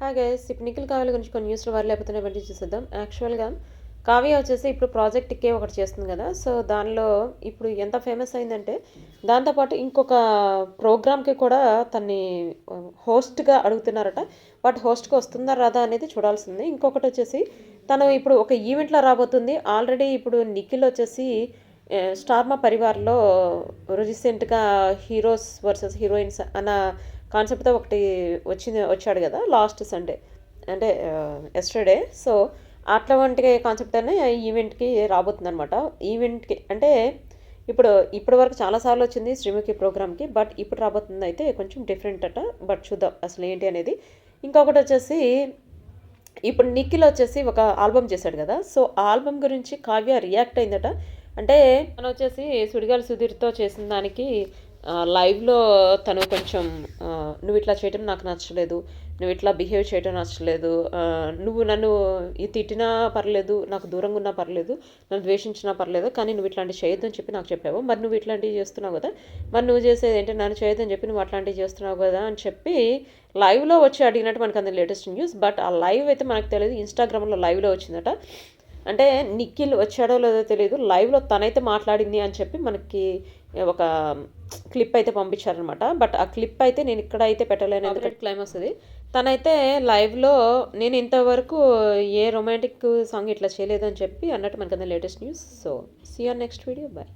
Hi guys ఇప్పుడు నిఖిల్ కావ్య గురించి కొన్ని న్యూస్లో వైరల్ అయిపోతున్నటువంటి చూసేద్దాం. యాక్చువల్గా కావ్య వచ్చేసి ఇప్పుడు ప్రాజెక్ట్ కే ఒకటి చేస్తుంది కదా. సో దానిలో ఇప్పుడు ఎంత ఫేమస్ అయిందంటే దాంతోపాటు ఇంకొక ప్రోగ్రామ్కి కూడా తన్ని హోస్ట్గా అడుగుతున్నారట. బట్ హోస్ట్గా వస్తుందా రాదా అనేది చూడాల్సింది. ఇంకొకటి వచ్చేసి తను ఇప్పుడు ఒక ఈవెంట్లో రాబోతుంది. ఆల్రెడీ ఇప్పుడు నిఖిల్ వచ్చేసి స్టార్ మా పరివార్లో రీసెంట్గా హీరోస్ వర్సెస్ హీరోయిన్స్ అన్న కాన్సెప్ట్తో ఒకటి వచ్చాడు కదా లాస్ట్ సండే, అంటే ఎస్టర్డే. సో అట్లాంటి కాన్సెప్ట్ అనే ఈవెంట్కి రాబోతుంది అనమాట. ఈవెంట్కి అంటే ఇప్పటి వరకు చాలాసార్లు వచ్చింది శ్రీముఖి ప్రోగ్రామ్కి, బట్ ఇప్పుడు రాబోతుంది అయితే కొంచెం డిఫరెంట్ అట. బట్ చూద్దాం అసలు ఏంటి అనేది. ఇంకొకటి వచ్చేసి ఇప్పుడు నిఖిల్ వచ్చేసి ఒక ఆల్బమ్ చేశాడు కదా. సో ఆ ఆల్బమ్ గురించి కావ్య రియాక్ట్ అయిందట. అంటే తను వచ్చేసి సుడిగాలి సుధీర్తో చేసిన దానికి లైవ్లో తను కొంచెం నువ్వు ఇట్లా చేయటం నాకు నచ్చలేదు, నువ్వు ఇట్లా బిహేవ్ చేయటం నచ్చలేదు, నువ్వు నన్ను తిట్టినా పర్లేదు, నాకు దూరంగా ఉన్నా పర్లేదు, నన్ను ద్వేషించినా పర్లేదు, కానీ నువ్వు ఇట్లాంటివి చేయొద్దని చెప్పి నాకు చెప్పావు. మరి నువ్వు ఇట్లాంటివి చేస్తున్నావు కదా, మరి నువ్వు చేసేది ఏంటి, నన్ను చేయొద్దని చెప్పి నువ్వు అట్లాంటివి చేస్తున్నావు కదా అని చెప్పి లైవ్లో వచ్చి అడిగినట్టు మనకు అంత లేటెస్ట్ న్యూస్. బట్ ఆ లైవ్ అయితే మనకు తెలియదు, ఇన్స్టాగ్రామ్లో లైవ్లో వచ్చిందట. అంటే నిఖిల్ వచ్చాడో లేదో తెలియదు, లైవ్లో తనైతే మాట్లాడింది అని చెప్పి మనకి ఒక క్లిప్ అయితే పంపించారనమాట. బట్ ఆ క్లిప్ అయితే నేను ఇక్కడ అయితే పెట్టలేను, ఎందుకంటే క్లైమ్ వస్తుంది. తనైతే లైవ్లో నేను ఇంతవరకు ఏ రొమాంటిక్ సాంగ్ ఇట్లా చేయలేదు అని చెప్పి అన్నట్టు మనకి latest news. So see on next video, bye.